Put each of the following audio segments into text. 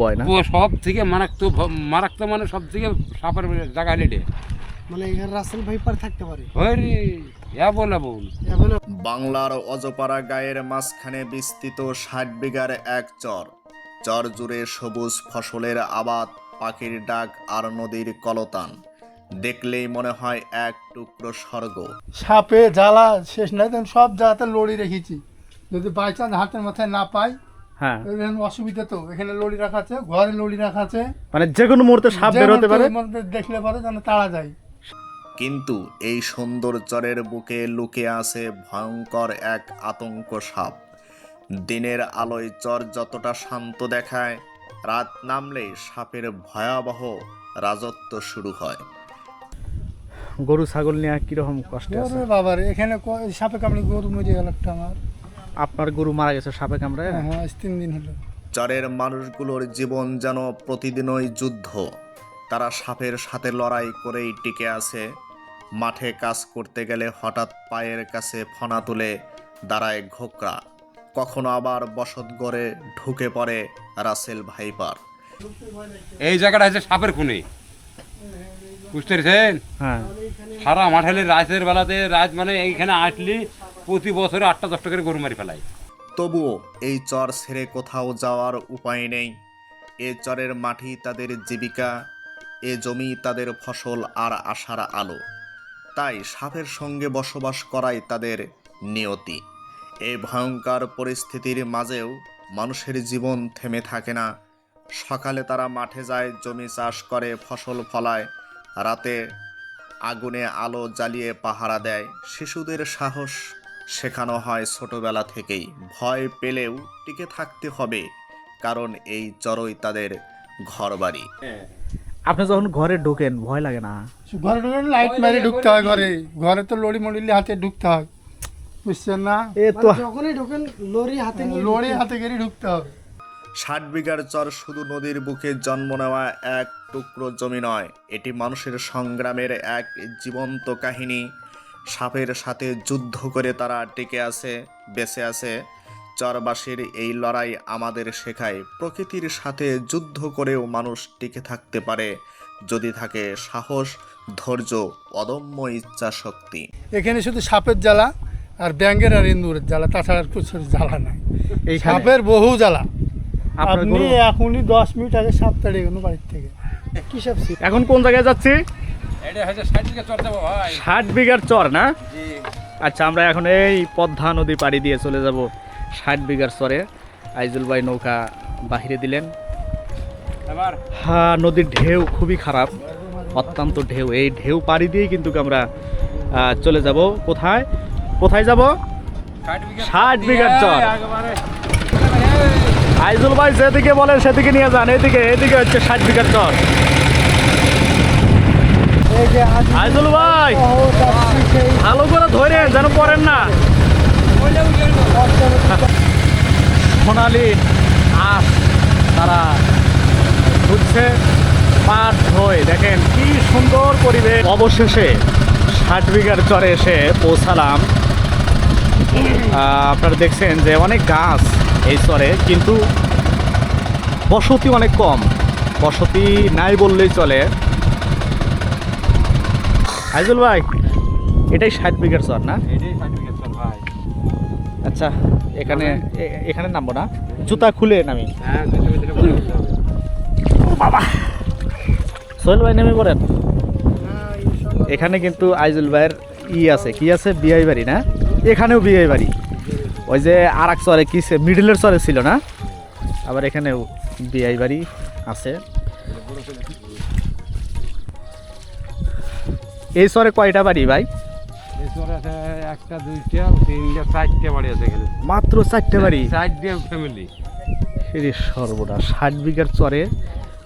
ভয় না? সব থেকে মারাত্মক মারাত্মক মানে সব থেকে সাপের জায়গা লেটে মানে এখানে রাসেল ভাইপার থাকতে পারে। বাংলার অজপাড়া গায়ের মাঝখানে বিস্তৃত ৬০ বিঘার এক চর। চর জুড়ে সবুজ ফসলের আবাদ, পাখির ডাক আর নদীর কলতান। দেখলেই মনে হয় এক টুকরো স্বর্গ। সাপে জ্বালা শেষ নাই, সব জায়গাতে লড়ি রেখেছি, যদি বাই চান্স হাতের মাথায় না পাই হ্যাঁ, অসুবিধা। তো এখানে লড়ি রাখা আছে, ঘরে লড়ি রাখা আছে, মানে যে কোনো মুহূর্তে সাপ বের হতে পারে, দেখলে পারে যেন তাড়া যায়। কিন্তু এই সুন্দর চরের বুকে লুকিয়ে আছে ভয়ঙ্কর এক আতঙ্ক সাপ। দিনের আলোয় চর যতটা শান্ত দেখায়, রাত নামলেই সাপের ভয়াবহ রাজত্ব শুরু হয়। গরু ছাগল নিয়ে কিরকম কষ্ট আছে বাবার এখানে সাপে কামড়ে গরু মরে গেল একটা আমার। আপনার গরু মারা গেছে সাপে কামড়ায়? হ্যাঁ, 3 দিন হলো। চরের মানুষগুলোর জীবন যেন প্রতিদিনই যুদ্ধ। তারা সাপের সাথে লড়াই করেই টিকে আছে। মাঠে কাজ করতে গেলে হঠাৎ পায়ের কাছে ফনা তুলে দাঁড়ায় ঘোকরা, কখনো আবার বসত গড়ে ঢুকে পড়ে রাসেল ভাইপার। এই জায়গাটা হচ্ছে সাপের খুনি, বুঝতে পেরেছেন? হ্যাঁ, সারা মাঠালে রাতের বেলাতে, রাত মানে এইখানে আসলি প্রতি বছরে 8-10টা করে গরু মারি ফেলাই। তবুও এই চর ছেড়ে কোথাও যাওয়ার উপায় নেই। এ চরের মাটি তাদের জীবিকা, এ জমি তাদের ফসল আর আশার আলো। তাই সাপের সঙ্গে বসবাস করাই তাদের নিয়তি। এই ভয়ঙ্কর পরিস্থিতির মাঝেও মানুষের জীবন থেমে থাকে না। সকালে তারা মাঠে যায়, জমি চাষ করে, ফসল ফলায়। রাতে আগুনে আলো জ্বালিয়ে পাহারা দেয়। শিশুদের সাহস শেখানো হয় ছোটবেলা থেকেই। ভয় পেলেও টিকে থাকতে হবে, কারণ এই চরই তাদের ঘরবাড়ি। আপনি যখন ঘরে ঢোকেন ভয় লাগে না? ঘরে ঢুকে লাইট মারি ঢুকতে হয়। ঘরে ঘরে তো লড়ি মড়িলে হাতে ঢুকতে হয়, বুঝছেন না? যখনই ঢোকেন লড়ি হাতে গেড়ে ঢুকতে হবে। ৬০ বিঘার চর শুধু নদীর বুকে জন্ম নেওয়া এক টুকরো জমি নয়, এটি মানুষের সংগ্রামের এক জীবন্ত কাহিনী। সাপের সাথে যুদ্ধ করে তারা টিকে আছে, বেঁচে আছে। চরবাসীর এই লড়াই আমাদের শেখায়, প্রকৃতির সাথে যুদ্ধ করেও মানুষ টিকে থাকতে পারে, যদি থাকে সাহস, ধৈর্য, অদম্য ইচ্ছা শক্তি। এখানে শুধু সাপের জ্বালা আর ব্যাঙের আর ইন্দুরের জ্বালা, তাছাড়া আর কিছু জ্বালা নাই। এই সাপের বহু জ্বালা। আপনি এখনই 10 মিনিট আগে সাপ তাড়িয়ে গেল বাড়ির থেকে। কি সাপ? এখন কোন জায়গায় যাচ্ছি? এটা হচ্ছে 60 বিঘা চর যাবো ভাই। 60 বিঘার চর না? আচ্ছা, আমরা এখন এই পদ্মা নদী পাড়ি দিয়ে চলে যাব 60 বিঘার চরে। আইজুল ভাই নৌকা বাহিরে দিলেন। হ্যাঁ, নদীর ঢেউ খুবই খারাপ, অত্যন্ত ঢেউ। এই ঢেউ পাড়ি দিয়েই কিন্তু আমরা চলে যাব কোথায়? কোথায় যাব? 60 বিঘার চর। আইজুল ভাই যেদিকে বলেন সেদিকে নিয়ে যান। এদিকে হচ্ছে 60 বিঘার চর। আইজুল ভাই ভালো করে ধরে যেন পড়েন না। সোনালি আঁশ তারা ঘুরছে পাট হয়ে, দেখেন কি সুন্দর পরিবেশ। অবশেষে 60 বিঘার চরে এসে পৌঁছালাম। আপনারা দেখছেন যে অনেক গাছ এই চরে, কিন্তু বসতি অনেক কম। বসতি নাই বললেই চলে। আইজুল ভাই, এটাই 60 বিঘার চর না? আচ্ছা, এখানে নামবো না? জুতা খুলে নামি? বাবা, সোহেল ভাই নেমে পড়েন। এখানে কিন্তু আইজুল ভাইয়ের আছে, কি আছে, বিয়ে বাড়ি না? এখানেও বিয়ে বাড়ি। ওই যে আর এক চরে কি মিডলের চরে ছিল না, আবার এখানেও বিয়ে বাড়ি আছে। এই চরে কয়টা বাড়ি ভাই? একটা, দুইটা, তিনটা, 4টে বাড়ি আছে এখানে। মাত্র 4টে বাড়ি? 4টে ফ্যামিলি। সর্বনাশ। 60 বিঘার চরে,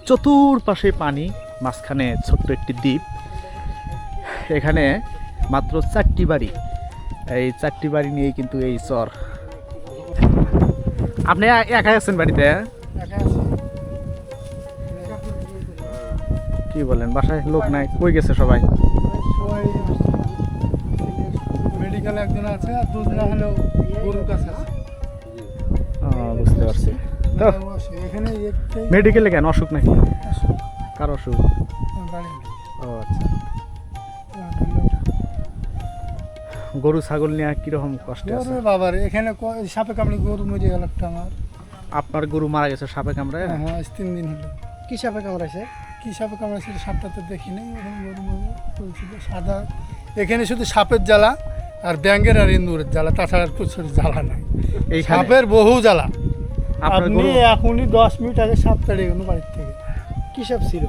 চতুর্পাশে পানি, মাঝখানে ছোট্ট একটি দ্বীপ। এখানে মাত্র 4টি বাড়ি। এই 4টি বাড়ি নিয়েই কিন্তু এই চর। আপনি একাই আছেন বাড়িতে? কি বলেন, বাসায় লোক নাই? কই গেছে সবাই? মেডিকেল একজন আছে আর দুজন হলো গরুর কাছে আছে। বুঝতে পারছি। তো এখানে একটাই মেডিকেলে কেন অসুখ নাকি অসুখ। কার অসুখ বাড়ি ও আচ্ছা গরু ছাগল নিয়ে কিরকম কষ্টে আছে গরু বাবার এখানে সাপে কামড়ে গরু মরে গেল একটা আমার। আপনার গরু মারা গেছে সাপে কামড়ায় হ্যাঁ আজ 3 দিন হলো। কি সাপে কামড়াইছে? কি সাপে কামড়েছে সাপটা তো দেখি নাই, ওখানে গরু মরে পড়েছিল সাদা। এখানে শুধু সাপের জ্বালা আর ব্যাঙের আর ইন্দুরের জ্বালা, তাছাড়া আর কিছু জ্বালা নাই। এই সাপের বহু জ্বালা। আপনার আপনি গরু এখনই 10 মিনিট আগে সাপ তাড়ে গেল বাড়ির থেকে। কি সাপ ছিল?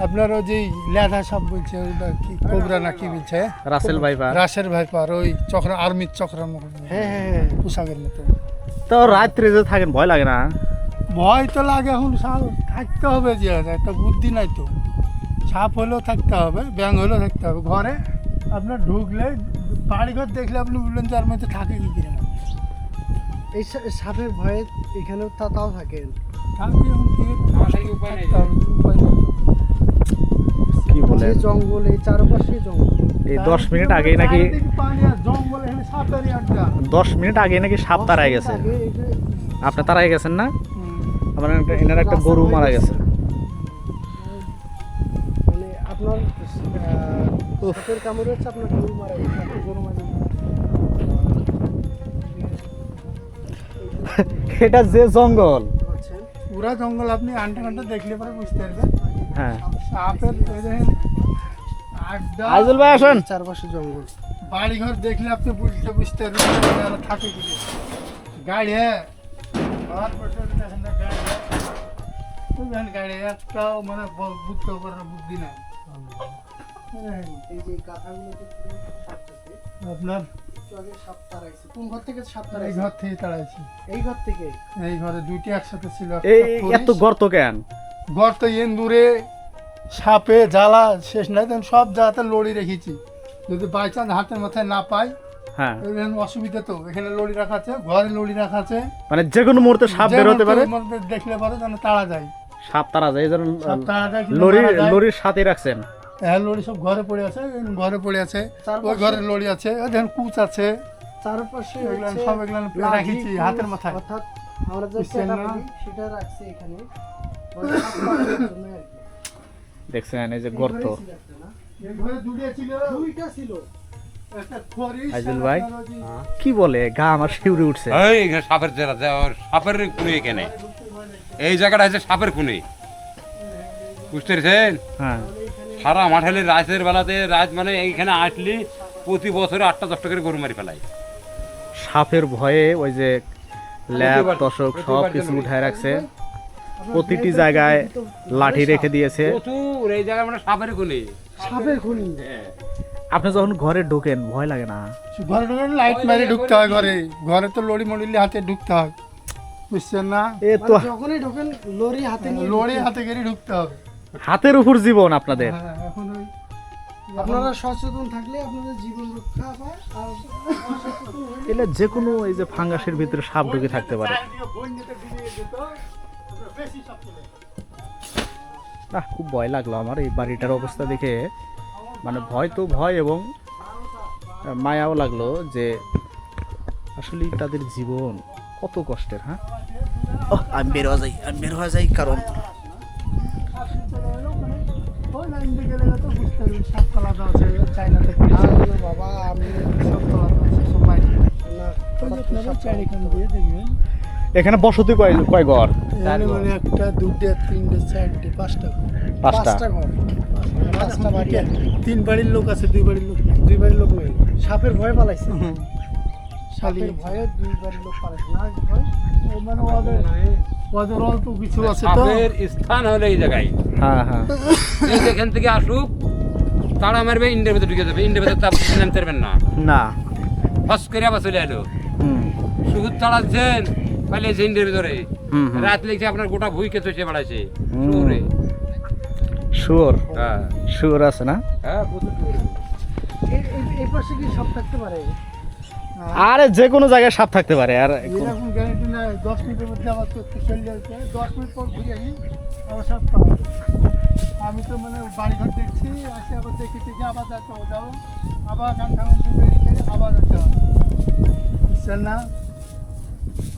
আপনার ওই যে লেদা সাপ বলছে ওটা কি কোবরা না কি বলছে, রাসেল ভাইপার রাসের ভাইপার, ওই চক্র আর্মির চক্রের মতো হ্যাঁ হ্যাঁ হ্যাঁ। পোশাকের মতো। তো রাত্রে যে থাকেন ভয় লাগে না? ভয় তো লাগে, এখন থাকতে হবে, যে একটা বুদ্ধি নাই তো। সাপ হলেও থাকতে হবে, ব্যাঙ হলেও থাকতে হবে। ঘরে আপনার ঢুকলে বাড়িঘর দেখলে আপনি বললেন যে আর মধ্যে থাকে কি কিনা এই সাপের ভয়ে এখানেও তাও থাকেন? থাকবে এখন কি উপায় নেই। থাকতে হবে, উপায় নেই তো। কি বলে যে জঙ্গল, এই চারপাশে জঙ্গল। এই 10 মিনিট আগেই নাকি চারিদিকে পানি আর জঙ্গল, এখানে সাপেরই আড্ডা। 10 মিনিট আগে নাকি সাপ তাড়াই গেছে। আগে এই যে আপনি তাড়াই গেছেন না? হুম। আমার এনার একটা গরু মারা গেছে। মানে আপনার সাপের কামড়ে হচ্ছে আপনার গরু মারা গেছে, আপনার গরু মারা গেছে। এটা যে জঙ্গল, বলছেন? পুরা জঙ্গল আপনি আন্টা দেখলে পরে বুঝতে পারবেন। হ্যাঁ সাপের এই দেখেন আড্ডা। আইজুল ভাই আসেন। চারপাশে জঙ্গল। বাড়িঘর দেখলে আপনি বুঝতে পারবেন যে এরা থাকে কি না। গাড়ি হ্যাঁ ঘর বসে দেখেন না, গাড়ি হ্যাঁ বুঝলেন, গাড়ি একটাও মানে বুঝতে পারার বুদ্ধি নাই। এই যে গাথাগুলোতে সাপ থাকে, আপনার একটু আগে সাপ তাড়াইছে। কোন ঘর থেকে সাপ এই তাড়াইছে? ঘর থেকে তাড়াইছি। এই ঘর থেকে। এই ঘরে দুইটি একসাথে ছিল। এই একটা এত পুলিশ। গর্ত কেন? গর্ত ইন্দুরে সাপে জ্বালা শেষ নাই, তখন সব জায়গাতে লড়ি রেখেছি। যদি বাই চান্স হাতের মাথায় না পাই, হ্যাঁ এখানে অসুবিধা তো। এখানে লড়ি রাখা আছে, ঘরে লড়ি রাখা আছে। মানে যে কোনো মুহূর্তে সাপ বের হতে পারে। যে মুহূর্তে দেখলে পারে যেন তাড়া যায়। সাপ তাড়া যায় এই জন্য সাপ তাড়া যায় কিন্তু লরি মারা যায়। লরির সাথে রাখছেন। হ্যাঁ লড়ি সব ঘরে পড়ে আছে, ঘরে পড়ে আছে। ওই ঘরে লড়ি আছে, ওই দেখেন কুচ আছে। চারপাশে এগুলো হচ্ছে সব এগুলো লাঠি, রাখিছি কুচ, হাতের মাথায়। অর্থাৎ আমরা যে বুঝছেন পেটা না? বলি, সেটা রাখছি এখানে। ওই সাপ তাড়ানোর জন্য আর কি। দেখছেন এই যে গর্ত। এই ঘরেই ছিল একটা, না? এই ঘরে দুটো ছিল, দুইটা ছিল। একটা খরিস, আইজুল আর ভাই? আপনার ওই যে- কি বলে গা আমার শিউরে উঠছে। এই এখানে সাপের জেলা, সাপের খুনি এখানে। এই জায়গাটা হচ্ছে সাপের খুনি, বুঝতে পেরেছেন? হ্যাঁ সারা মাঠালে রাতের বেলাতে, রাত মানে এইখানে আসলি প্রতি বছরে 8-10টা করে গরু মারি ফেলাই। সাপের ভয়ে ওই যে ল্যাব প্রতিবার- দশক সব প্রতিবার কিছু জন্য। উঠায় রাখছে, প্রতিটি জায়গায় লাঠি রেখে দিয়েছে। প্রচুর এই জায়গায় মানে সাপের খুনি। সাপের খুনি। আপনি যখন ঘরে ঢোকেন ভয় লাগে না? ঘরে ঢুকে লাইট মারি ঢুকতে হয় ঘরে। ঘরে তো লড়ি মড়িলে হাতে ঢুকতে হয়, বুঝছেন না? এ তো মানে যখনই ঢোকেন লরি হাতে নিয়ে লড়ি ঢুকেন। হাতে গেড়ে ঢুকতে হবে। হাতের উপর জীবন আপনাদের। হ্যাঁ, এখন ওই আপনারা সচেতন থাকলে আপনাদের জীবন রক্ষা পায়। আর অসচেতন হলে এলে যে কোনো এই যে ফাঙ্গাসের ভিতরে সাপ ঢুকে থাকতে পারে। না খুব ভয় লাগলো আমার এই বাড়িটার অবস্থা দেখে। মানে ভয় তো ভয় এবং মায়াও লাগলো যে আসলে তাদের জীবন কত কষ্টের। হ্যাঁ আমি বের হয়ে যাই কারণ ওই লাইন দিয়ে গেলে তো বুঝতে পারবেন সাপ তলাতে আছে, চায়না থেকে আরে বাবা, আমি সব তলাতে আছে, সব বাইরে। না ওই যে আপনারা চারিখান দিয়ে দেখবেন। এখানে বসতি কয় ঘর? এখানে মানে একটা, দুটো, তিনটে, চারটে, পাঁচটা ঘর। পাঁচটা। পাঁচটা ঘর, পাঁচটা বাড়ি আর কি। 3 বাড়ির লোক আছে, 2 বাড়ির লোক নেই। দুই বাড়ির লোক নেই। সাপের ভয়ে পালাইছে। শালি সাপের ভয়ে দুই বাড়ির লোক পালাইছে না ভয়? মানে ওদের অল্প কিছু আছে তো। সাপের স্থান হলো এই জায়গায়। হ্যাঁ হ্যাঁ এই যেখান থেকে আসুক তারা মারবে, ইন্ডিয়ার ভিতরে ঢুকে যাবে। ইন্ডিয়ার ভিতরে আপনি নামতে পারবেন না। না ফস করে আবার চলে এলো। হুম সুদ চালাচ্ছেন পালিয়েছে ইন্ডিয়ার ভিতরে। হুম হুম। রাত লেগেছে আপনার গোটা ভুইকে চষে বেড়াচ্ছে হুম। শহরে। শুয়োর হ্যাঁ শুয়োর আছে না? হ্যাঁ প্রচুর শুয়োর। এই পাশে কি সাপ থাকতে পারে? আরে যে কোনো জায়গায় সাপ থাকতে পারে। আর এরকম গ্যারেন্টি নাই 10 মিনিটের মধ্যে আবার তো চলে যাচ্ছে, 10 মিনিট পর ঘুরে আসি আবার সব পাওয়া যাবে। আমি তো মানে বাড়িঘর দেখছি, আসে আবার দেখি থেকে আবার যাবো, আবার গান ঠাকুর বেরিয়ে থেকে আবার যেতে হবে, বুঝছেন না?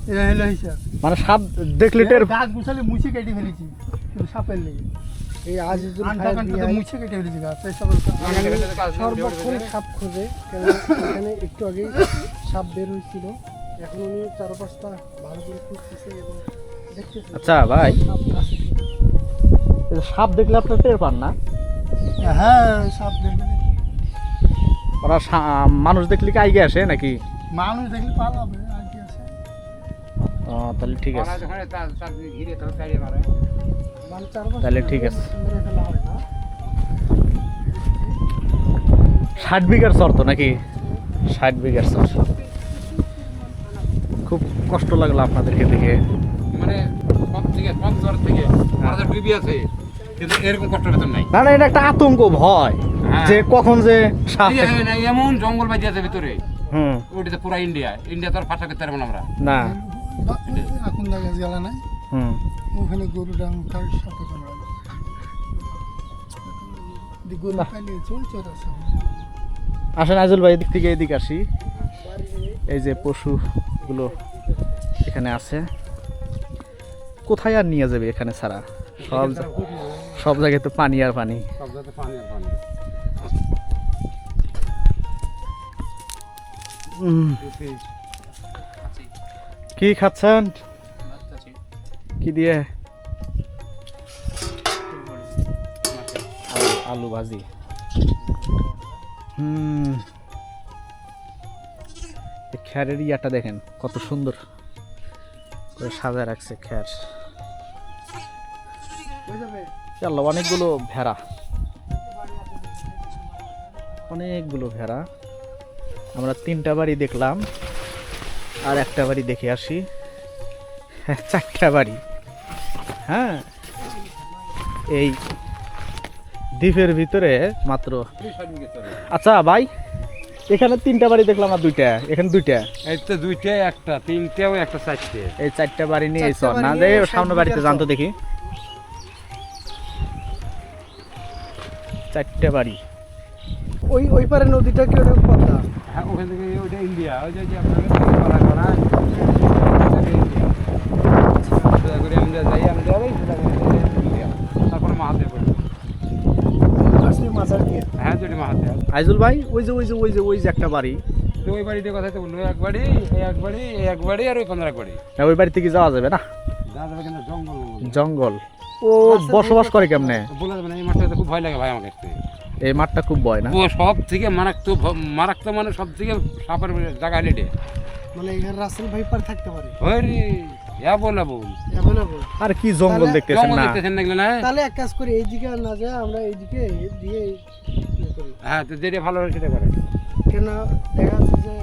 এটা হলো হিসাব। মানে সাপ দেখলে টের গাছ গুছালে মুছে কেটে ফেলেছি কিন্তু সাপের লেগে এই আজিজুল আনটা ভাইয়ের কানটাতে বিয়ায় মুছে কেটে ফেলেছি গাছ এই সকল সর্বক্ষণ সাপ খোঁজে, কেন এখানে একটু আগেই সাপ বের হয়েছিল। এখন উনি 4-5টা ভালো করে খুঁজতেছে এবং দেখতেছে আচ্ছা ভাই, সাপ আছে কিনা। এই যে সাপ দেখলে আপনার টের পান না? হ্যাঁ সাপ দেখলে ওরা মানুষ দেখলে কি আইগে আসে নাকি? মানুষ দেখলে পালাবে আর কি আছে। ও তাহলে ঠিক আছে, ঘিরে তো তাড়িয়ে মারে। মানে 4-5টা তাহলে ঠিক আছে। মেরে ফেলা হয় না। 60 বিঘার চর তো নাকি? 60 বিঘার চর। খুব কষ্ট লাগলো আপনাদেরকে দেখে। মানে সব থেকে পঞ্চর থেকে আমাদের ডিবি আছে, কিন্তু এরকম কষ্ট বেতন নাই। না না, এটা একটা আতঙ্ক ভয় হ্যাঁ। যে কখন যে সাপ। এমন জঙ্গল বাজি আছে ভিতরে, হুম, ওইটাতে পুরা ইন্ডিয়া তো আর ফাঁসা করতে পারবো না আমরা। না, এখন দেখা জ্বালা নাই হুম, ওখানে গরুটা তার সাথে কামড়ালো গরু পালিয়েছে ওই চোর আছে। আসেন আইজুল ভাই, এদিক থেকে এদিকে আসি। এই যে পশুগুলো এখানে আছে, কোথায় আর নিয়ে যাবে এখানে ছাড়া? সব জায়গায় তো পানি আর পানি। সব জায়গাতে পানি আর পানি। কি খাচ্ছেন? কি দিয়ে? আলু ভাজি। খ্যারের ইয়াটা দেখেন কত সুন্দর করে সাজায় রাখছে খ্যার। আল্লাহ, অনেকগুলো ভেড়া, অনেকগুলো ভেড়া। আমরা 3টা বাড়ি দেখলাম, আর একটা বাড়ি দেখে আসি। 4টা বাড়ি। হ্যাঁ, এই দ্বীপের ভিতরে মাত্র। আচ্ছা ভাই, এখানে 3টা বাড়ি দেখলাম আর 2টা, এখানে 2টা। এই তো 2টা, একটা 3টেও একটা 4টে। এই 4টা বাড়ি নিয়ে এই চর না, বাড়ি যে নিয়ে সামনে 60 বাড়িতে বিঘার জানতো চর। দেখি। 4টা বাড়ি। ওই পারে নদীটা কি ওটা পদ্মা? হ্যাঁ, ওখান থেকে ওইটা ইন্ডিয়া, ওই যে আপনার করা করা ইন্ডিয়া। সোজা করে আমরা যাই, আমরা যাই সোজা করে ইন্ডিয়া, তারপরে মাহাতে পড়ি। আসলে মাজার দিয়ে। হ্যাঁ, যদি মাহাতে হয়। আইজুল ভাই, ওই যে একটা বাড়ি, তো ওই বাড়িতে কথা তো বললো, এক বাড়ি আর ওই 15 বাড়ি। হ্যাঁ, ওই বাড়ি থেকে যাওয়া যাবে না? যা যাবে কিন্তু জঙ্গল জঙ্গল। ও বসবাস করে কেমনে? বলে যাবে না, এই মাঠটাতে খুব ভয় লাগে ভাই আমার কাছে। এই মাঠটা খুব ভয় না? ও সব থেকে মারাত্মক মানে সব থেকে সাপের জায়গা হেঁটে মানে এখানে রাসেল ভাইপার থাকতে পারে। ওই রে ইয়া বলা বল অ্যাভেলেবল। আর কি জঙ্গল তাহলে দেখতেছেন জঙ্গল না? দেখতেছেন নাকি না? তাহলে এক কাজ করি, এইদিকে আর না যায়, আমরা এইদিকে দিয়ে ইয়ে করি। হ্যাঁ, তো যেটা ভালো হয় সেটা করে। কেন দেখা যাচ্ছে যে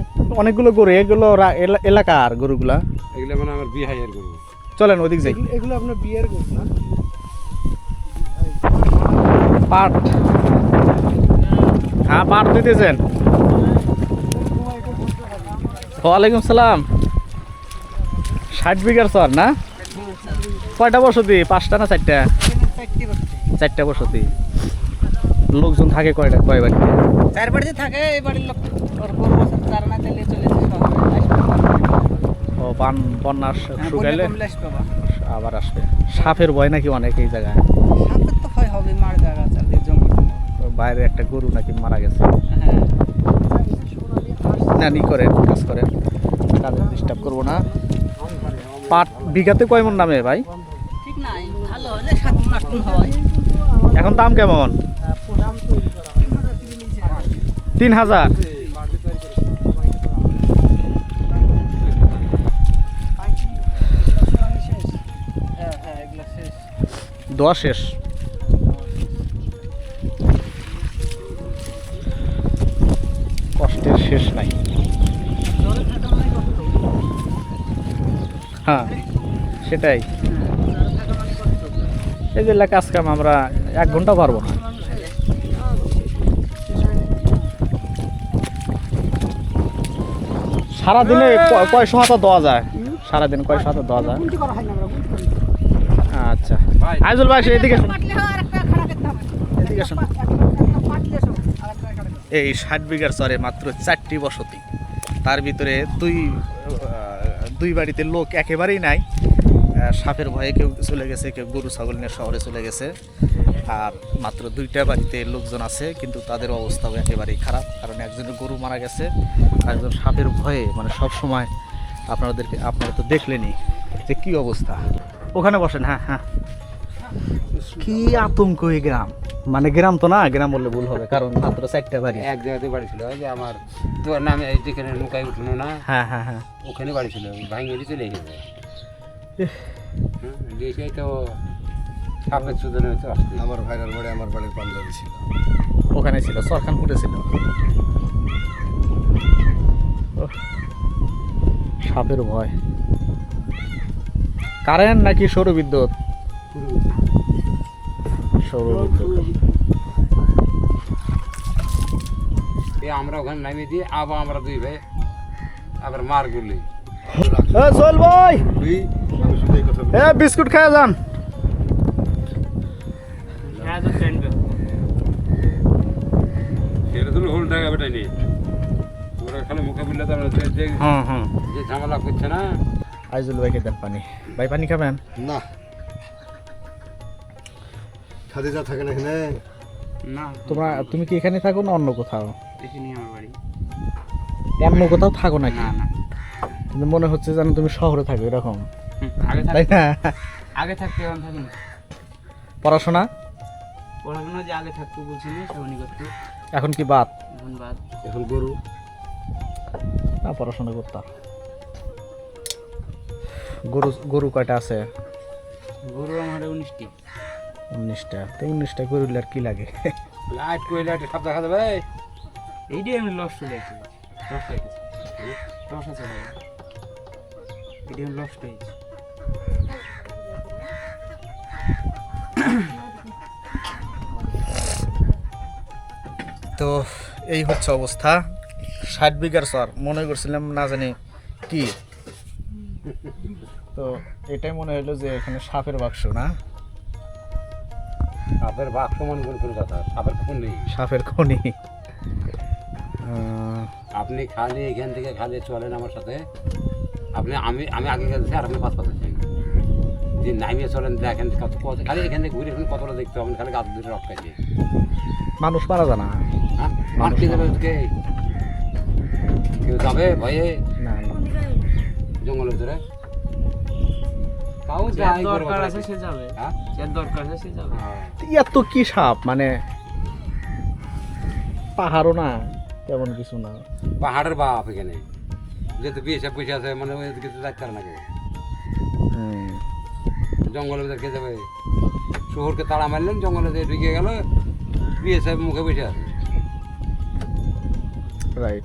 অনেকগুলো গরু, এগুলো এলাকার গরুগুলা। এগুলো মানে আমার বিহাইয়ের গরু। চলেন ওদিক যাই। এগুলো আপনার বিয়ের গরু না? পাট। হ্যাঁ, পাট দিতেছেন? ওয়ালাইকুম সালাম। 60 বিঘার চর না? কয়টা বসতি? 5টা না 4টা? 4টা বসতি। লোকজন থাকে কয় বাড়িতে? 4 বাড়িতে থাকে। এই বাড়ির লোক ওর গরু বছর 4 না দিলে চলে যায় শহরে। ও বন্যা শুকাইলে আসবে বাবা। আবার আসবে। সাপের ভয় নাকি অনেক এই জায়গায়? সাপের তো ভয় হবে, মার জায়গা চালতে জঙ্গল। বাইরে একটা গরু নাকি মারা গেছে। হ্যাঁ, নানি করেন, কাজ করেন, কাজে ডিস্টার্ব করবো না। পাট বিঘাতে কয় মন নামে ভাই? ঠিক নাই, ভালো হলে 7 মণ 8 মণ হয়। এখন দাম কেমন? 3000। হ্যাঁ হ্যাঁ, এগুলো শেষ। 10 শেষ। কষ্টের শেষ নাই। হ্যাঁ, সেটাই। এই যে কাজ কাম আমরা 1 ঘন্টা পারবো না। সারাদিনে কয় সময় তো দেওয়া যায়? সারাদিন কয় সময় তো দেওয়া যায়? গুনতি করা হয় না, আমরা গুনতি করি। আচ্ছা, আইজুল ভাই এদিকে আসুন। পাটলে হয় আর একটা খাড়া করতে হবে। এদিকে আসুন। পাটলে সব আর একটা খাড়া করতে হবে। এই 60 বিঘার চরে মাত্র 4টি বসতি, তার ভিতরে 2 দুই বাড়িতে লোক একেবারেই নাই। সাপের ভয়ে কেউ চলে গেছে, কেউ গরু ছাগল নিয়ে শহরে চলে গেছে। আর মাত্র 2টা বাড়িতে লোকজন আছে, কিন্তু তাদের অবস্থাও একেবারেই খারাপ, কারণ একজনের গরু মারা গেছে, আর একজন সাপের ভয়ে মানে সব সময় আপনারা তো দেখলেনই যে কি অবস্থা। ওখানে বসেন। হ্যাঁ হ্যাঁ, কি আতঙ্ক এই গ্রাম, মানে গ্রাম তো না, গ্রাম বললে ভুল হবে, কারণ মাত্র 4টা বাড়ি। এক জায়গাতে বাড়ি ছিল, ওই যে আমার তোর নামে এই যেখানে নৌকায় উঠলো না, হ্যাঁ হ্যাঁ হ্যাঁ, ওখানে বাড়ি ছিল, ভাঙিয়ে চলে গেছে। দেশেই তো সাপের সুদনে হচ্ছে আসছে। আমার ভাইরাল বাড়ি আমার বাড়ির পাঞ্জাবি ছিল, ওখানে ছিল, সরখানপুরে ছিল। ওহ, সাপের ভয়। কারেন্ট নাকি সৌরবিদ্যুৎ? সৌরবিদ্যুৎ। আমরা ওখানে নামিয়ে দিই, আবার আমরা 2 ভাই আবার মার গুলি। চল ভাই, আমি শুধু এই কথা বিস্কুট খেয়ে যান। সেটা তো হোল টাকা বেটা নেই, ওরা খালি মুখে বললে তো আমরা হুম হুম, যে ঝামেলা করছে না। আইজুল ভাইকে দেন পানি। ভাই পানি খাবেন? না খাদিজা থাকে না এখানে। না তুমি কি এখানে থাকো না অন্য কোথাও? এখানে আমার বাড়ি। অন্য কোথাও থাকো নাকি? না না, কিন্তু মনে হচ্ছে যেন তুমি শহরে থাকো এরকম, আগে তাই না? আগে থাকতে এখন থাকি না। পড়াশোনা পড়াশোনা যে আগে থাকতো বলছি না, সেখানে করতো, এখন কি বাদ? এখন বাদ। এখন গরু না, পড়াশোনা করতাম। গরু কয়টা আছে? গরু আমার 19টি। 19টা। তো 19টা গরুলে আর কি লাগে? লাইট করে লাইট সব দেখা যাবে। এইটাই আমি লস চলে গেছি, লস হয়ে গেছে, লস আছে ভাই, এইটাই আমি লস হয়ে গেছি। তো এই হচ্ছে অবস্থা। 60 বিঘার চর, মনে করছিলাম না জানি কি, তো এটাই মনে হলো যে এখানে সাপের বাক্স না? সাপের বাঘ সমান কোন কথা, সাপের খুন নেই। সাপের খনি। আপনি খালি এখান থেকে খালি চলেন আমার সাথে, আপনি আমি আগে গেছি আর আপনি পাঁচ পাচ্ছেন, যে নামিয়ে চলেন দেখেন কত কত, খালি এখান থেকে ঘুরে কতটা দেখতে হবে, খালি গাছ দুটো রক্ষাইছে। মানুষ মারা যায় না? হ্যাঁ, মারতে যাবে ওকে, কেউ যাবে ভয়ে না না, জঙ্গলের ভিতরে? তাও যাই দরকার আছে সে যাবে, হ্যাঁ যার দরকার আছে সে যাবে। এত কি সাপ, মানে পাহাড়ও না, তেমন কিছু না। পাহাড়ের বাপ এখানে, যেহেতু বিয়ে সব বসে আছে, মানে ওই কিছু যাচ্ছে না কেউ, জঙ্গলের ভিতরে কে যাবে? শহরকে তাড়া মারলেন, জঙ্গলে যে ঢুকে গেল, বিয়ে সাহেব মুখে বসে আছে। রাইট।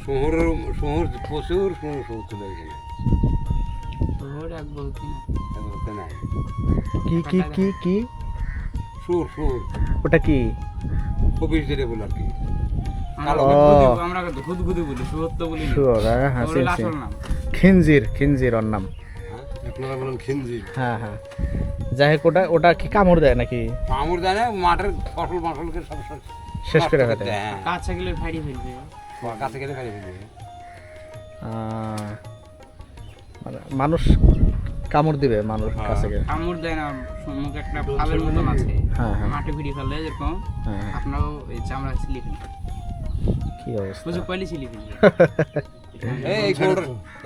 শহর প্রচুর শহর চলে এখানে, শহর এক বলতে না, এগুলোতে নাই। কি কি কি কি সুর ওটা কি? কবির যেটা বলে আর কি। আমরা ঘুদঘুদি বলি, শহর তো বলি না। শুয়োর, হ্যাঁ ওর চিনছি। আসল নাম খিনজির ওর নাম। আপনারা বলেন খিনজির। হ্যাঁ হ্যাঁ, যাই হোক, ওটা কি কামড় দেয় নাকি? কামড় দেয় না, মাঠের ফসলকে সব শেষ করে নষ্ট ফেলে? হ্যাঁ, কাছে গেলে ফাড়ি ফেলবে। কাছে গেলে ফেলে ফেলবে। মানে মানুষ কামড় দিবে, মানুষ কাছে গেলে? কামড় দেয় না, মুখে একটা ফালের মতন আছে, হ্যাঁ হ্যাঁ মাঠে ফিরি ফেলে যেরকম, হ্যাঁ, হ্যাঁ। আপনারও এই চামড়া ছিলি ফেলবে, কি অবস্থা! বুঝো পাইলে ছিলি ফেলবে।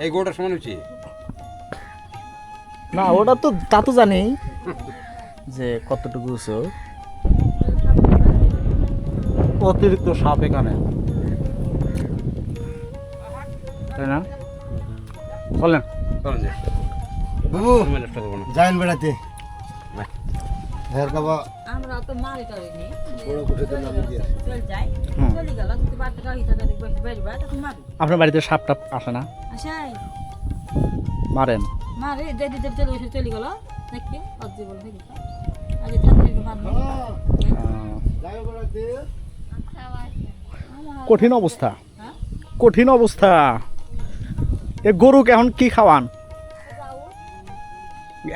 এই গোটার সমান হচ্ছে না, ওটা তো তা তো জানি যে কতটুকু উঁচু। অতিরিক্ত সাপ এখানে, তাই না? চলেন। বাবু যাইন বেড়াতে হ্যাঁ বাবা, আমরা তো মারি টারিনি, বড় কোঠেতে নামি দিয়ে আসি। চল যাই, হুম। চলে গেল, যদি বাড়তে গাড়ি তাদের বাড়ি তখন মারি। আপনার বাড়িতে সাপ টাপ আসে না? আসাই মারেন? মারি, যদি চলে এসে চলে গেল, দেখি অজ্জি বলে দেখি আগে থাকলে মারবো। যাই বেড়াতে কঠিন অবস্থা, হ্যাঁ? কঠিন অবস্থা। এ গরুকে এখন কি খাওয়ান?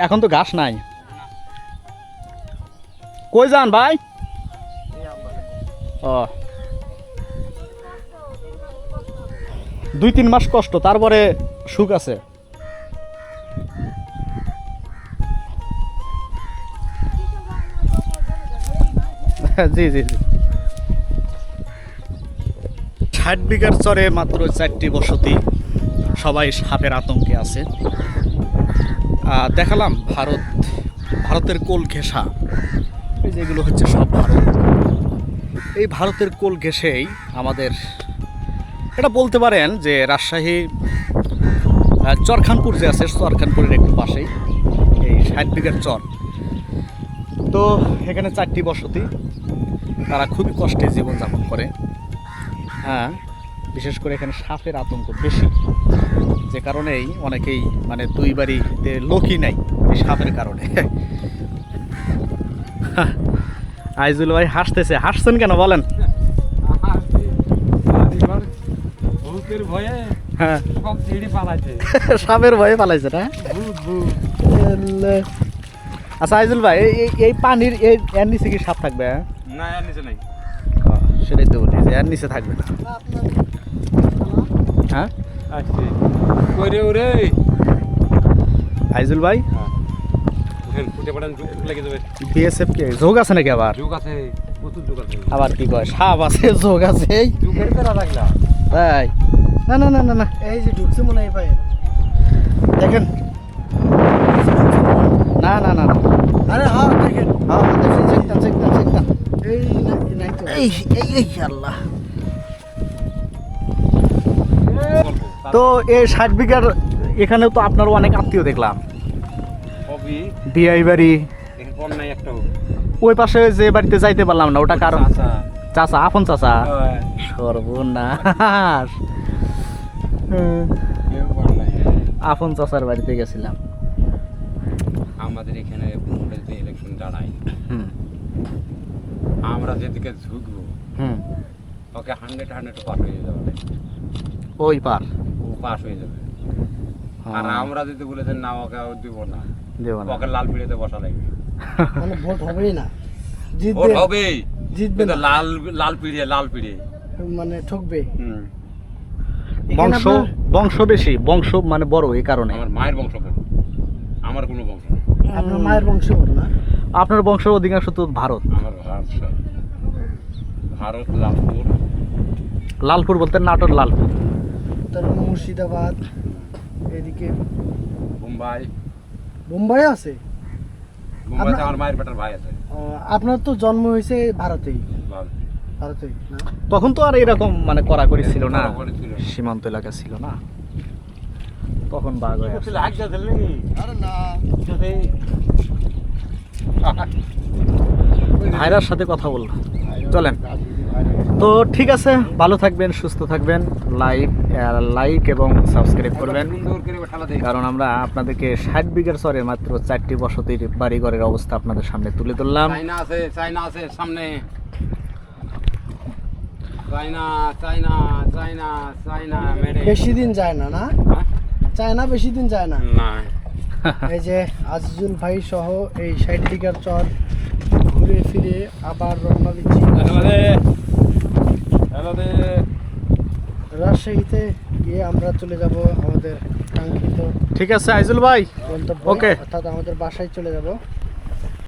এখন তো ঘাস নাই। কই যান ভাই? ও, 2-3 মাস কষ্ট, তারপরে সুখ আছে। জি জি জি 60 বিঘার চরে মাত্র 4টি বসতি, সবাই সাপের আতঙ্কে আছে। দেখালাম ভারতের কোল ঘেঁষা, এই যেগুলো হচ্ছে সব ভারত। এই ভারতের কোল ঘেঁষেই আমাদের, এটা বলতে পারেন যে রাজশাহী চরখানপুর যে আছে, চরখানপুরের একটু পাশেই এই 60 বিঘার চর। তো এখানে 4টি বসতি, তারা খুবই কষ্টে জীবনযাপন করে। হ্যাঁ, বিশেষ করে এখানে সাপের আতঙ্ক বেশি, যে কারণেই অনেকেই মানে দুই বাড়িতে লোকই নাই এই সাপের কারণে। আইজুল ভাই হাসতেছে, হাসছেন কেন বলেন? হ্যাঁ, সাপের ভয়ে পালাইছে না? আচ্ছা আইজুল ভাই, এই পানির এর নিচে কি সাপ থাকবে? না, এর নিচে নাই। সেটাই তো বলি যে এর নিচে থাকবে না। হ্যাঁ ওরে ওরে আইজুল ভাই, ফুটে পড়েন, যুগ লেগে যাবে। বিএসএফ কে যোগ আছে নাকি আবার? যুগ আছে, প্রচুর যুগ আছে। আবার কি কয় সাপ আছে, যোগ আছে? যুগের বেড়া লাগলা। তাই না না না না না, এই যে ঢুকছে মনে হয় ভাই। দেখেন না না না না, আরে হ্যাঁ দেখেন, হ্যাঁ দেখেন, চেকতাম চেকতাম চেকতাম। এই নাই তো। এই এই এই আল্লাহ। তো এই 60 বিঘার এখানেও তো আপনারও অনেক আত্মীয় দেখলাম, কবি বিআই বাড়ি। এখানে কোন নাই একটা। ওই পাশে যে বাড়িতে যাইতে পারলাম না, ওটা কারণ আচ্ছা, চাচা, আপন চাচা। সর্বনাশ, কেউ কোন নাই। আপন চাচার বাড়িতে গেছিলাম। আমাদের এখানে ভোটে যদি ইলেকশন দাঁড়ায়, হুম আমরা যেদিকে ঝুঁকবো হুম, ওকে 100 পাস হয়ে যাবে, ওই পার ও পাস হয়ে যাবে। আর আমরা যদি বলেছেন না, ওকে দিব না, দেব না। ওকে লাল পিড়িতে বসা লাগবে। মানে ভোট হবেই না, ভোট জিতবে হবে, জিতবে কিন্তু না, লাল পিড়িয়ে। মানে ঠকবে। বংশ বংশ বেশি, বংশ মানে বড়, এই কারণে। আমার মায়ের বংশ বড়, আমার কোনো বংশ নেই। আপনার মায়ের বংশ বড় না? আপনার বংশ অধিকাংশ তো ভারত। আমার ভারত লালপুর। লালপুর বলতে নাটোর লালপুর। তারপর মুর্শিদাবাদ, এদিকে মুম্বাই। বোম্বাই আছে। মুম্বাইতে আমার মায়ের বেটার ভাই আছে। আপনার তো জন্ম হয়েছে ভারতেই, লাল। ভারতেই না? তখন তো আর এরকম মানে কড়াকড়ি ছিল না, কড়াকড়ি ছিল না। সীমান্ত এলাকা ছিল না, তখন বাঘ হয়ে আসছে। আরে না, ভাইরার সাথে কথা বললাম, চলেন। তো ঠিক আছে, ভালো থাকবেন, সুস্থ থাকবেন, লাইক এবং সাবস্ক্রাইব করবেন, সুন্দর করে ঠালা দেই। কারণ আমরা আপনাদেরকে 60 বিঘার চরে মাত্র 4টি বসতির বাড়িঘরের অবস্থা আপনাদের সামনে তুলে ধরলাম। চাইনা আছে সামনে। চাইনা মেরে। বেশি দিন যায় না, না হ্যাঁ? চায়না বেশি দিন যায় না। না। এই যে আজিজুল ভাই সহ এই 60 বিঘার চর ঘুরে ফিরে আবার রওনা দিচ্ছি রাজশাহীতে গিয়ে আমরা চলে যাব আমাদের কাঙ্ক্ষিত ঠিক আছে আইজুল ভাই, গন্তব্য, ওকে। অর্থাৎ আমাদের বাসায় চলে যাব।